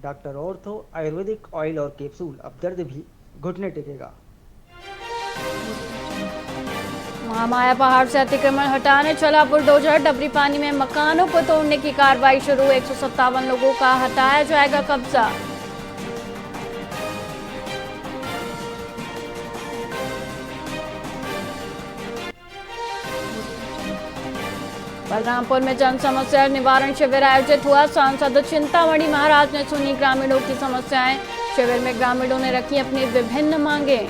Doctor ortho Ayurvedic oil और capsule, अब दर्द भी घुटने टेकेगा। महामाया पहाड़ से अतिक्रमण हटाने चला बुलडोजर। डबरी पानी में मकानों को तोड़ने की कार्रवाई शुरू। 157 लोगों का हटाया जाएगा कब्जा। बलरामपुर में जन समस्या निवारण शिविर आयोजित हुआ। सांसद चिंतामणि महाराज ने सुनी ग्रामीणों की समस्याएं। शिविर में ग्रामीणों ने रखी अपनी विभिन्न मांगें।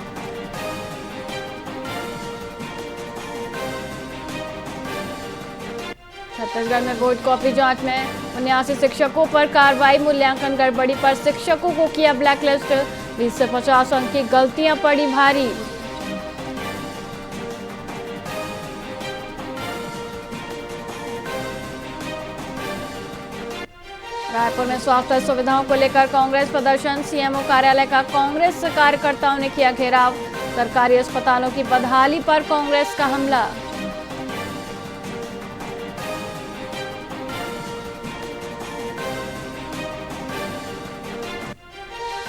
छत्तीसगढ़ में बोर्ड कॉपी जांच में 79 शिक्षकों पर कार्रवाई। मूल्यांकन गड़बड़ी पर शिक्षकों को किया ब्लैकलिस्ट। 20 से 50 अंक की गलतियां पड़ी भारी। रायपुर में स्वास्थ्य सुविधाओं को लेकर कांग्रेस प्रदर्शन। सीएमओ कार्यालय का कांग्रेस कार्यकर्ताओं ने किया घेराव। सरकारी अस्पतालों की बदहाली पर कांग्रेस का हमला।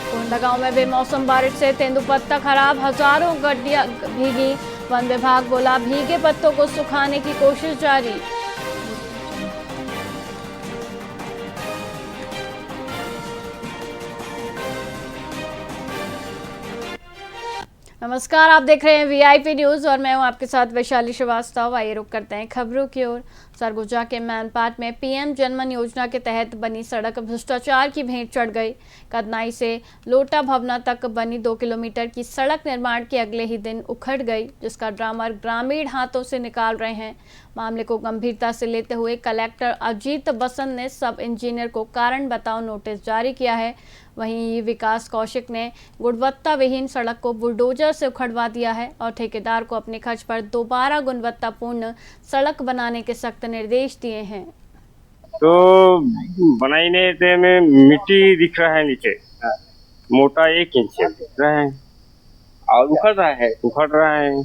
कोंडागांव में बेमौसम बारिश से तेंदुपत्ता खराब। हजारों गड्डियां भीगी। वन विभाग बोला भीगे पत्तों को सुखाने की कोशिश जारी। नमस्कार, आप देख रहे हैं वीआईपी न्यूज और मैं हूं आपके साथ वैशाली श्रीवास्तव। आइए रुक करते हैं खबरों की ओर। सरगुजा के मैनपाट में पीएम जनमन योजना के तहत बनी सड़क भ्रष्टाचार की भेंट चढ़ गई। कदनाई से लोटा भवना तक बनी 2 किलोमीटर की सड़क निर्माण के अगले ही दिन उखड़ गई, जिसका ड्रामर ग्रामीण हाथों से निकाल रहे हैं। मामले को गंभीरता से लेते हुए कलेक्टर अजीत बसंत ने सब इंजीनियर को कारण बताओ नोटिस जारी किया है। वहीं विकास कौशिक ने गुणवत्ता विहीन सड़क को बुलडोजर से उखड़वा दिया है और ठेकेदार को अपने खर्च पर दोबारा गुणवत्तापूर्ण सड़क बनाने के सख्त निर्देश दिए हैं। तो बनाने ते में मिट्टी दिख रहा है नीचे, मोटा 1 इंच दिख रहा है और उखड़ रहा है।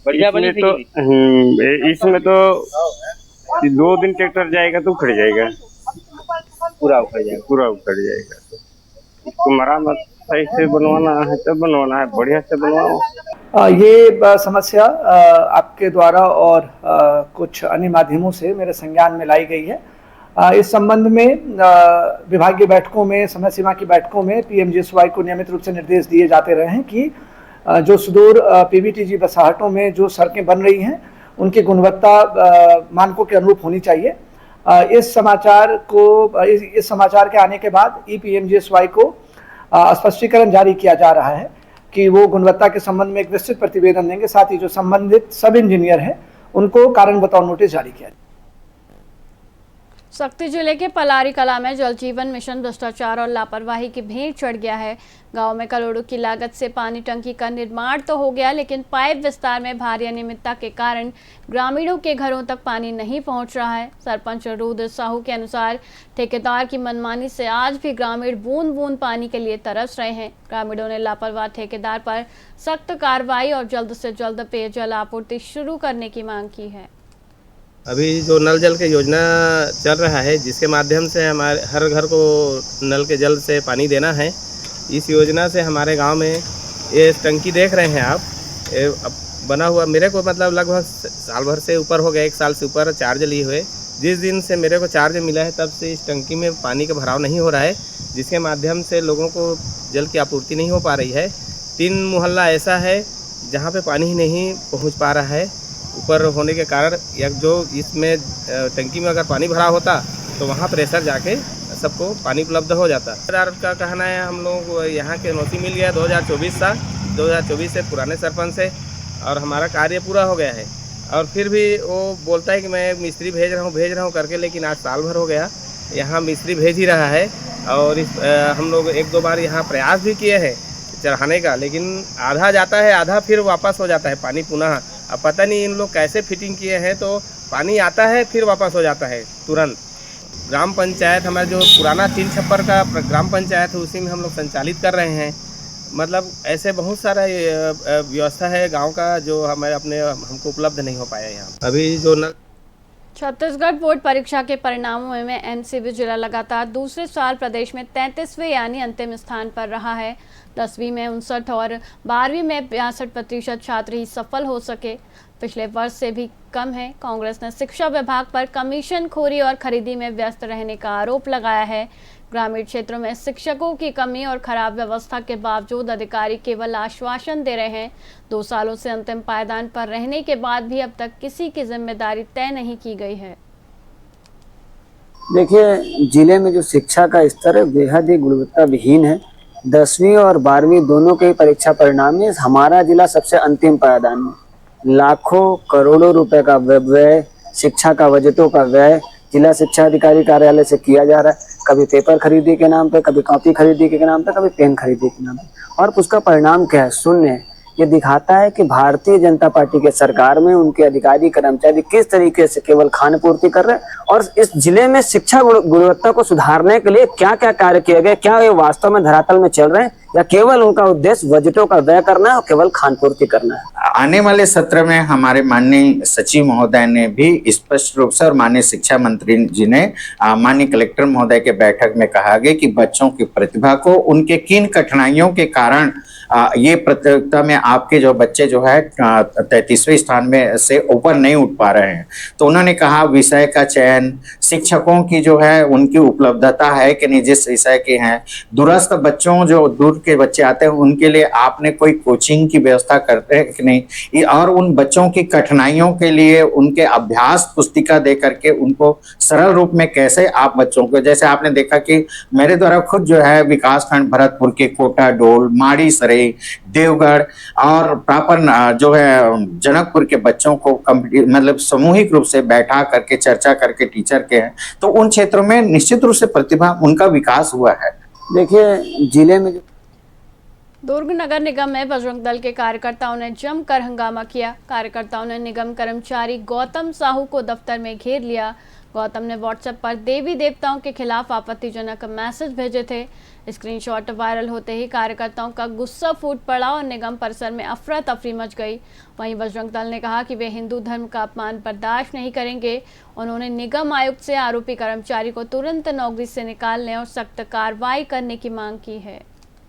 बढ़िया बनी इसमें तो इसमें तो 2 दिन ट्रैक्टर जाएगा तो उखड़ जाएगा, पूरा उखड़ जाएगा। इसको मरम्मत सही से बनवाना है तब बनवाना है, बढ़िया से बनवाओ। ये समस्या आपके द्वारा और कुछ अन्य माध्यमों से मेरे संज्ञान में लाई गई है। इस संबंध में विभागीय बैठकों में, समय सीमा की बैठकों में पीएमजीएसवाई को नियमित रूप से निर्देश दिए जाते रहे हैं कि जो सुदूर पीवीटीजी बसाहटों में जो सड़कें बन रही हैं उनकी गुणवत्ता मानकों के अनुरूप होनी चाहिए। इस समाचार के आने के बाद ईपीएमजीएसवाई को स्पष्टीकरण जारी किया जा रहा है कि वो गुणवत्ता के संबंध में एक विस्तृत प्रतिवेदन देंगे। साथ ही जो संबंधित सब इंजीनियर हैं उनको कारण बताओ नोटिस जारी किया। सक्ती जिले के पलारी कला में जल जीवन मिशन भ्रष्टाचार और लापरवाही की भेंट चढ़ गया है। गांव में करोड़ों की लागत से पानी टंकी का निर्माण तो हो गया, लेकिन पाइप विस्तार में भारी अनियमितता के कारण ग्रामीणों के घरों तक पानी नहीं पहुंच रहा है। सरपंच रुद्र साहू के अनुसार ठेकेदार की मनमानी से आज भी ग्रामीण बूंद बूंद पानी के लिए तरस रहे हैं। ग्रामीणों ने लापरवाह ठेकेदार पर सख्त कार्रवाई और जल्द से जल्द पेयजल आपूर्ति शुरू करने की मांग की है। अभी जो नल जल के योजना चल रहा है, जिसके माध्यम से हमारे हर घर को नल के जल से पानी देना है, इस योजना से हमारे गांव में ये टंकी देख रहे हैं आप, बना हुआ मेरे को मतलब लगभग साल भर से ऊपर हो गया, 1 साल से ऊपर चार्ज लिए हुए। जिस दिन से मेरे को चार्ज मिला है तब से इस टंकी में पानी का भराव नहीं हो रहा है, जिसके माध्यम से लोगों को जल की आपूर्ति नहीं हो पा रही है। 3 मोहल्ला ऐसा है जहाँ पे पानी ही नहीं पहुँच पा रहा है ऊपर होने के कारण। या जो इसमें टंकी में अगर पानी भरा होता तो वहाँ प्रेशर जाके सबको पानी उपलब्ध हो जाता। ठेकेदार का कहना है हम लोग यहाँ के नौकरी मिल गया 2024 से पुराने सरपंच से, और हमारा कार्य पूरा हो गया है। और फिर भी वो बोलता है कि मैं मिस्त्री भेज रहा हूँ करके, लेकिन आज साल भर हो गया यहाँ मिस्त्री भेज ही रहा है। और हम लोग 1-2 बार यहाँ प्रयास भी किए हैं चढ़ाने का, लेकिन आधा जाता है, आधा फिर वापस हो जाता है पानी पुनः। अब पता नहीं इन लोग कैसे फिटिंग किए हैं, तो पानी आता है फिर वापस हो जाता है तुरंत। ग्राम पंचायत हमारा जो पुराना 3 छप्पर का ग्राम पंचायत है उसी में हम लोग संचालित कर रहे हैं। मतलब ऐसे बहुत सारा व्यवस्था है गांव का जो हमको उपलब्ध नहीं हो पाया यहाँ। अभी जो छत्तीसगढ़ बोर्ड परीक्षा के परिणामों में एमसीबी जिला लगातार दूसरे साल प्रदेश में 33वें यानी अंतिम स्थान पर रहा है। 10वीं में 59 और 12वीं में 62% छात्र ही सफल हो सके, पिछले वर्ष से भी कम है। कांग्रेस ने शिक्षा विभाग पर कमीशन खोरी और खरीदी में व्यस्त रहने का आरोप लगाया है। ग्रामीण क्षेत्रों में शिक्षकों की कमी और खराब व्यवस्था के बावजूद अधिकारी केवल आश्वासन दे रहे हैं। 2 सालों से अंतिम पायदान पर रहने के बाद भी अब तक किसी की जिम्मेदारी तय नहीं की गई है। देखिए, जिले में जो शिक्षा का स्तर है बेहद ही गुणवत्ता विहीन है। 10वीं और 12वीं दोनों के परीक्षा परिणाम में हमारा जिला सबसे अंतिम पायदान में, लाखों करोड़ों रुपए का व्यय, शिक्षा का बजटों का व्यय जिला शिक्षा अधिकारी कार्यालय से किया जा रहा है। कभी पेपर खरीदी के नाम पे, कभी कॉपी खरीदी के नाम पे, कभी पेन खरीदी के नाम पे, और उसका परिणाम क्या है? शून्य है। ये दिखाता है कि भारतीय जनता पार्टी के सरकार में उनके अधिकारी कर्मचारी किस तरीके से केवल खान पूर्ति कर रहे हैं, और इस जिले में शिक्षा गुणवत्ता को सुधारने के लिए क्या क्या कार्य किए गए, क्या ये वास्तव में धरातल में चल रहे हैं, या केवल उनका उद्देश्य बजटों का व्यय करना है और केवल खान पूर्ति करना है। आने वाले सत्र में हमारे माननीय सचिव महोदय ने भी स्पष्ट रूप से और माननीय शिक्षा मंत्री जी ने माननीय कलेक्टर महोदय के बैठक में कहा गया कि बच्चों की प्रतिभा को उनके किन कठिनाइयों के कारण ये प्रतियोगिता में आपके जो बच्चे जो है 33वें स्थान में से ऊपर नहीं उठ पा रहे हैं। तो उन्होंने कहा विषय का चयन, शिक्षकों की जो है उनकी उपलब्धता है कि नहीं जिस विषय के हैं, दूरस्थ बच्चों जो दूर के बच्चे आते हैं उनके लिए आपने कोई कोचिंग की व्यवस्था करते हैं कि नहीं, और उन बच्चों की कठिनाइयों के लिए उनके अभ्यास पुस्तिका दे करके उनको सरल रूप में कैसे आप बच्चों को, जैसे आपने देखा कि मेरे द्वारा खुद जो है विकासखंड भरतपुर के कोटा डोल, माड़ी सरे, देवगढ़ और प्रापर जो है जनकपुर के बच्चों को मतलब सामूहिक रूप से बैठा करके चर्चा करके टीचर के हैं, तो उन क्षेत्रों में निश्चित रूप से प्रतिभा उनका विकास हुआ है। देखिए, जिले में दुर्ग नगर निगम में बजरंग दल के कार्यकर्ताओं ने जमकर हंगामा किया। कार्यकर्ताओं ने निगम कर्मचारी गौतम साहू को दफ्तर में घेर लिया। गौतम ने व्हाट्सएप पर देवी देवताओं के खिलाफ आपत्तिजनक मैसेज भेजे थे। स्क्रीनशॉट वायरल होते ही कार्यकर्ताओं का गुस्सा फूट पड़ा और निगम परिसर में अफरा तफरी मच गई। वहीं बजरंग दल ने कहा कि वे हिंदू धर्म का अपमान बर्दाश्त नहीं करेंगे। उन्होंने निगम आयुक्त से आरोपी कर्मचारी को तुरंत नौकरी से निकालने और सख्त कार्रवाई करने की मांग की है।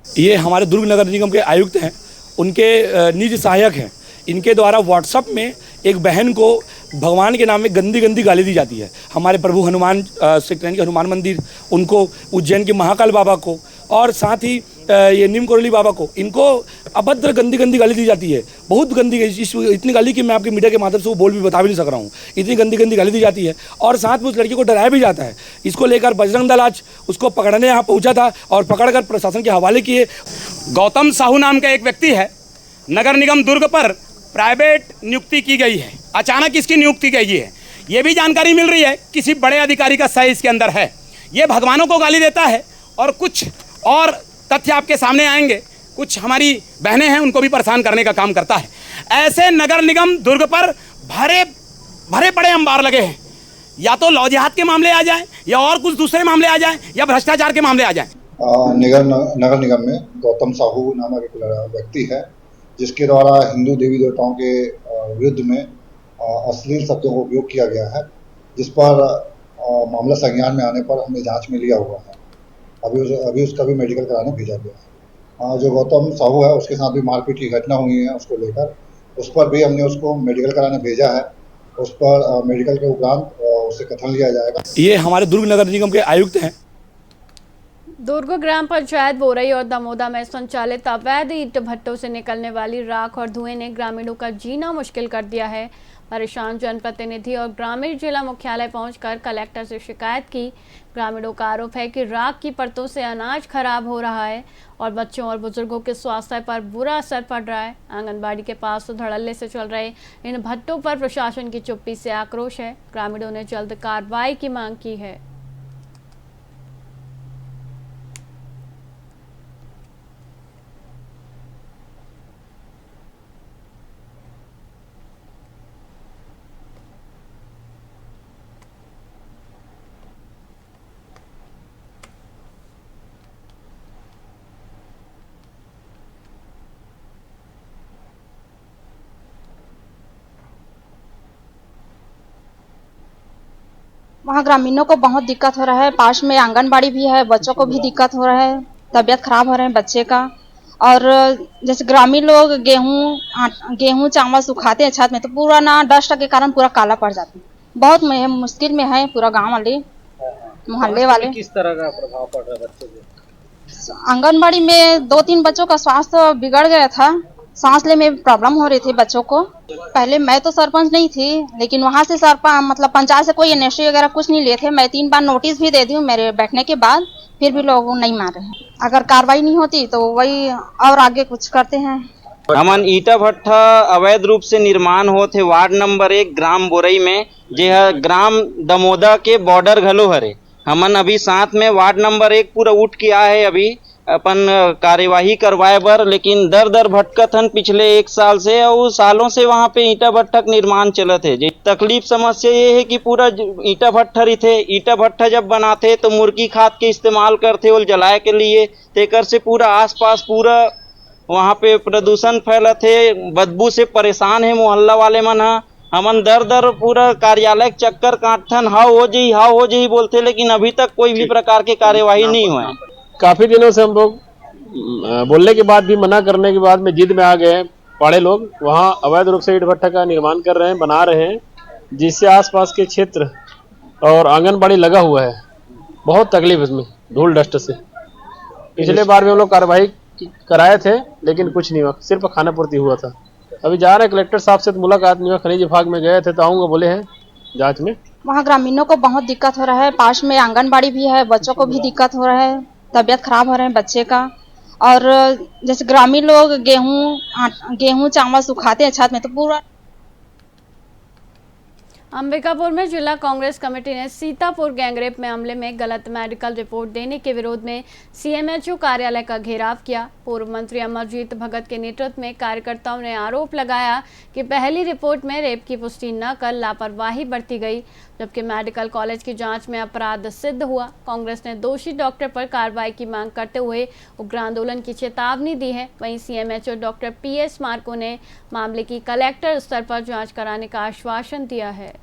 ये हमारे दुर्ग नगर निगम के आयुक्त हैं, उनके निजी सहायक हैं। इनके द्वारा व्हाट्सएप में एक बहन को भगवान के नाम में गंदी गंदी गाली दी जाती है। हमारे प्रभु हनुमान सेक्रेटरी के हनुमान मंदिर, उनको उज्जैन के महाकाल बाबा को, और साथ ही ये नीम कोरली बाबा को, इनको अभद्र गंदी गंदी गाली दी जाती है। बहुत गंदी, इतनी गाली कि मैं आपके मीडिया के माध्यम से वो बोल भी बता भी नहीं सक रहा हूँ। इतनी गंदी गंदी गाली दी जाती है, और साथ में उस लड़की को डराया भी जाता है। इसको लेकर बजरंग दल आज उसको पकड़ने यहाँ पहुँचा था और पकड़कर प्रशासन के हवाले किए। गौतम साहू नाम का एक व्यक्ति है, नगर निगम दुर्ग पर प्राइवेट नियुक्ति की गई है। अचानक इसकी नियुक्ति की गई है, ये भी जानकारी मिल रही है किसी बड़े अधिकारी का सही इसके अंदर है। ये भगवानों को गाली देता है, और कुछ और तथ्य आपके सामने आएंगे। कुछ हमारी बहनें हैं, उनको भी परेशान करने का काम करता है। ऐसे नगर निगम दुर्ग पर भरे भरे पड़े अंबार लगे हैं। या तो लौ जिहाद के मामले आ जाए, या और कुछ दूसरे मामले आ जाए, या भ्रष्टाचार के मामले आ जाए। नगर निगम में गौतम साहू नामक एक व्यक्ति है, जिसके द्वारा हिंदू देवी देवताओं के विरुद्ध में अश्लील शब्दों का उपयोग किया गया है, जिस पर मामला संज्ञान में आने पर हमने जांच में लिया हुआ है। अभी उसका भी मेडिकल कराने भेजा गया है। जो गौतम साहू है, उसके साथ भी मारपीट की घटना हुई है, उसको लेकर उस पर भी हमने उसको मेडिकल कराने भेजा है। उस पर मेडिकल के उपरांत उससे कथन लिया जाएगा। ये हमारे दुर्ग नगर निगम के आयुक्त हैं। दुर्ग ग्राम पंचायत बोरई और दमोदा में संचालित अवैध ईंट भट्टों से निकलने वाली राख और धुएं ने ग्रामीणों का जीना मुश्किल कर दिया है। परेशान जनप्रतिनिधि और ग्रामीण जिला मुख्यालय पहुंचकर कलेक्टर से शिकायत की। ग्रामीणों का आरोप है कि राख की परतों से अनाज खराब हो रहा है और बच्चों और बुजुर्गों के स्वास्थ्य पर बुरा असर पड़ रहा है। आंगनबाड़ी के पास धड़ल्ले से चल रहे इन भट्टों पर प्रशासन की चुप्पी से आक्रोश है। ग्रामीणों ने जल्द कार्रवाई की मांग की है। वहाँ ग्रामीणों को बहुत दिक्कत हो रहा है। पास में आंगनबाड़ी भी है, बच्चों को भी दिक्कत हो रहा है, तबीयत खराब हो रहे हैं बच्चे का। और जैसे ग्रामीण लोग गेहूं चावल सुखाते हैं छत में, तो पूरा ना डस्ट के कारण पूरा काला पड़ जाता है। बहुत मुश्किल में है पूरा गांव वाले, मोहल्ले वाले। किस तरह का प्रभाव पड़ रहा है बच्चों पे? आंगनबाड़ी में 2-3 बच्चों का स्वास्थ्य बिगड़ गया था, सांस लेने में प्रॉब्लम हो रही थी बच्चों को। पहले मैं तो सरपंच नहीं थी, लेकिन वहाँ से मतलब पंचायत से कोई एनओसी वगैरह कुछ नहीं लिए थे। मैं 3 बार नोटिस भी दे दी हूँ मेरे बैठने के बाद, फिर भी लोग नहीं मान रहे हैं। अगर कार्रवाई नहीं होती तो वही और आगे कुछ करते हैं। हमन ईटा भट्ठा अवैध रूप से निर्माण होते वार्ड नंबर 1 ग्राम बोरई में, जे ग्राम दमोदा के बॉर्डर घलो हरे। हमन अभी साथ में वार्ड नंबर 1 पूरा उठ के आए है अभी अपन कार्यवाही करवाए बर, लेकिन दर दर भटकत हन पिछले 1 साल से, और सालों से वहाँ पे ईटा भट्ठा निर्माण चलत है। जे तकलीफ समस्या ये है कि पूरा ईटा भट्ठा रही, ईटा भट्ठा जब बनाते तो मुर्गी खाद के इस्तेमाल करते और जलाए के लिए, तेकर से पूरा आसपास पूरा वहाँ पे प्रदूषण फैलत है, बदबू से परेशान है मोहल्ला वाले मन। हमन दर दर पूरा कार्यालय चक्कर काटथन, हाव हो जी बोलते, लेकिन अभी तक कोई भी प्रकार के कार्यवाही नहीं हुआ है। काफी दिनों से हम लोग बोलने के बाद भी, मना करने के बाद में जिद में आ गए हैं। पाड़े लोग वहाँ अवैध रूप से ईट भट्ठा का निर्माण कर रहे हैं, बना रहे हैं, जिससे आसपास के क्षेत्र और आंगनबाड़ी लगा हुआ है। बहुत तकलीफ इसमें धूल डस्ट से। पिछले बार भी हम लोग कार्रवाई कराए थे, लेकिन कुछ नहीं हुआ, सिर्फ खाना पूर्ति हुआ था। अभी जा रहे हैं, कलेक्टर साहब से तो मुलाकात नहीं हुआ, खनिज विभाग में गए थे तो आऊंगा बोले हैं जांच में। वहाँ ग्रामीणों को बहुत दिक्कत हो रहा है। पास में आंगनबाड़ी भी है, बच्चों को भी दिक्कत हो रहा है, तबीयत खराब हो रहे हैं बच्चे का। और जैसे ग्रामीण लोग गेहूं चावल सुखाते हैं छत में, तो पूरा। अंबिकापुर में जिला कांग्रेस कमेटी ने सीतापुर गैंगरेप मामले में गलत मेडिकल रिपोर्ट देने के विरोध में सीएमएचओ कार्यालय का घेराव किया। पूर्व मंत्री अमरजीत भगत के नेतृत्व में कार्यकर्ताओं ने आरोप लगाया कि पहली रिपोर्ट में रेप की पुष्टि न कर लापरवाही बरती गई, जबकि मेडिकल कॉलेज की जांच में अपराध सिद्ध हुआ। कांग्रेस ने दोषी डॉक्टर पर कार्रवाई की मांग करते हुए उग्र आंदोलन की चेतावनी दी है। वहीं सीएमएचओ डॉक्टर पीएस मार्को ने मामले की कलेक्टर स्तर पर जांच कराने का आश्वासन दिया है।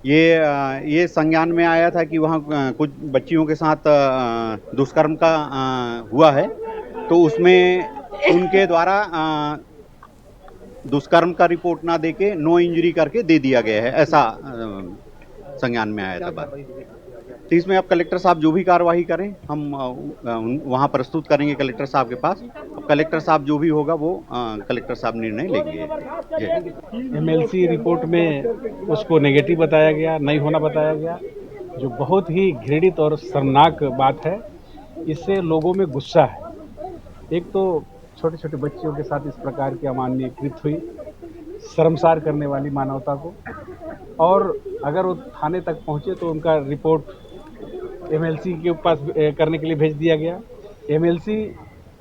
ये संज्ञान में आया था कि वहाँ कुछ बच्चियों के साथ दुष्कर्म का हुआ है, तो उसमें उनके द्वारा दुष्कर्म का रिपोर्ट ना देके नो इंजरी करके दे दिया गया है, ऐसा संज्ञान में आया था बात। तो इसमें अब कलेक्टर साहब जो भी कार्रवाई करें हम वहाँ प्रस्तुत करेंगे कलेक्टर साहब के पास। अब कलेक्टर साहब जो भी होगा वो कलेक्टर साहब निर्णय लेंगे। एमएलसी रिपोर्ट में उसको नेगेटिव बताया गया, नहीं होना बताया गया, जो बहुत ही घृणित और शर्मनाक बात है। इससे लोगों में गुस्सा है। एक तो छोटे छोटे बच्चियों के साथ इस प्रकार की अमानवीय कृत्य हुई, शर्मसार करने वाली मानवता को। और अगर वो थाने तक पहुँचे तो उनका रिपोर्ट एमएलसी के पास करने के लिए भेज दिया गया। एमएलसी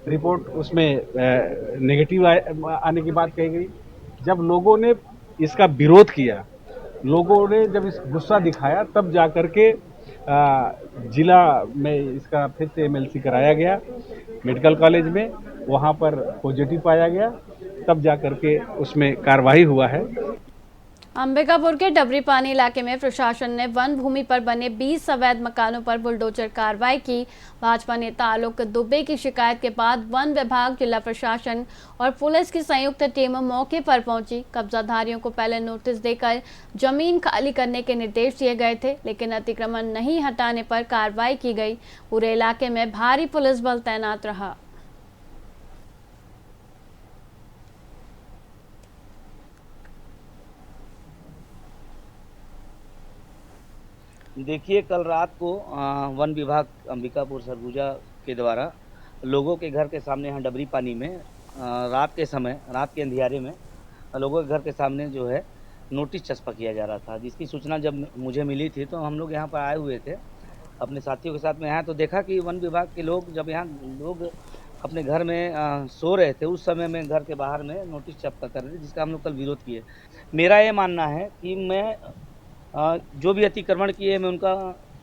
रिपोर्ट उसमें नेगेटिव आने की बात कही गई। जब लोगों ने इसका विरोध किया, लोगों ने जब इस गुस्सा दिखाया, तब जा कर के जिला में इसका फिर से एमएलसी कराया गया मेडिकल कॉलेज में। वहाँ पर पॉजिटिव पाया गया, तब जा कर के उसमें कार्रवाई हुआ है। अंबिकापुर के डबरी पानी इलाके में प्रशासन ने वन भूमि पर बने 20 अवैध मकानों पर बुलडोजर कार्रवाई की। भाजपा नेता आलोक दुबे की शिकायत के बाद वन विभाग, जिला प्रशासन और पुलिस की संयुक्त टीम मौके पर पहुंची। कब्जाधारियों को पहले नोटिस देकर जमीन खाली करने के निर्देश दिए गए थे, लेकिन अतिक्रमण नहीं हटाने पर कार्रवाई की गई। पूरे इलाके में भारी पुलिस बल तैनात रहा। देखिए, कल रात को वन विभाग अंबिकापुर सरगुजा के द्वारा लोगों के घर के सामने यहाँ डबरी पानी में रात के अंधियारे में लोगों के घर के सामने जो है नोटिस चस्पा किया जा रहा था, जिसकी सूचना जब मुझे मिली थी तो हम लोग यहाँ पर आए हुए थे अपने साथियों के साथ में। यहाँ तो देखा कि वन विभाग के लोग जब यहाँ लोग अपने घर में सो रहे थे, उस समय में घर के बाहर में नोटिस चस्पा कर रहे थे, जिसका हम लोग कल विरोध किए। मेरा ये मानना है कि मैं जो भी अतिक्रमण किए मैं उनका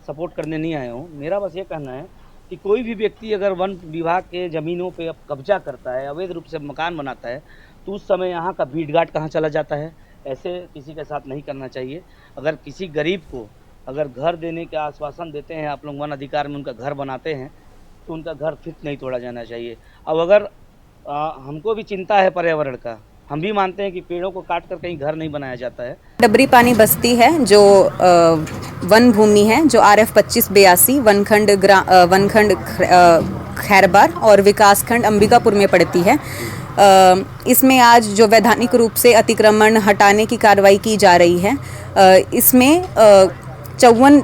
सपोर्ट करने नहीं आया हूँ। मेरा बस ये कहना है कि कोई भी व्यक्ति अगर वन विभाग के ज़मीनों पे कब्जा करता है, अवैध रूप से मकान बनाता है, तो उस समय यहाँ का भीड़ घाट कहाँ चला जाता है। ऐसे किसी के साथ नहीं करना चाहिए। अगर किसी गरीब को अगर घर देने के आश्वासन देते हैं आप लोग वन अधिकार में, उनका घर बनाते हैं तो उनका घर फिर नहीं तोड़ा जाना चाहिए। अब अगर हमको भी चिंता है पर्यावरण का, हम भी मानते हैं कि पेड़ों को काट कर कहीं घर नहीं बनाया जाता है। डबरी पानी बस्ती है जो वन भूमि है, जो RF 2582 वनखंड खैरबार और विकासखंड अंबिकापुर में पड़ती है। इसमें आज जो वैधानिक रूप से अतिक्रमण हटाने की कार्रवाई की जा रही है, इसमें 54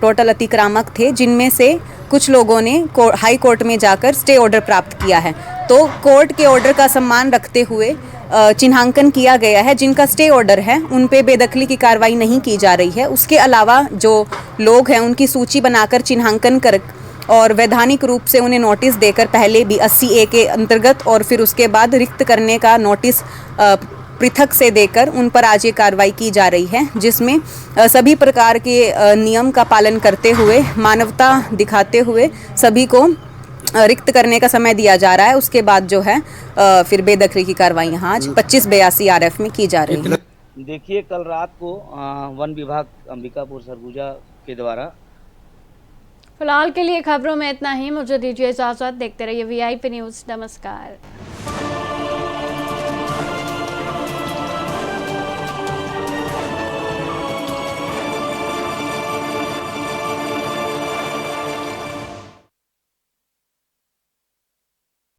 टोटल अतिक्रामक थे, जिनमें से कुछ लोगों ने हाई कोर्ट में जाकर स्टे ऑर्डर प्राप्त किया है। तो कोर्ट के ऑर्डर का सम्मान रखते हुए चिन्हांकन किया गया है। जिनका स्टे ऑर्डर है उन पे बेदखली की कार्रवाई नहीं की जा रही है। उसके अलावा जो लोग हैं उनकी सूची बनाकर चिन्हांकन कर और वैधानिक रूप से उन्हें नोटिस देकर पहले भी 80A के अंतर्गत और फिर उसके बाद रिक्त करने का नोटिस पृथक से देकर उन पर आज ये कार्रवाई की जा रही है, जिसमें सभी प्रकार के नियम का पालन करते हुए, मानवता दिखाते हुए सभी को रिक्त करने का समय दिया जा रहा है। उसके बाद जो है फिर बेदखली की कार्रवाई यहाँ आज 2582 RF में की जा रही है। देखिए, कल रात को वन विभाग अंबिकापुर सरगुजा के द्वारा। फिलहाल के लिए खबरों में इतना ही। मुझे दीजिए इजाजत। देखते रहिए VIP न्यूज़। नमस्कार।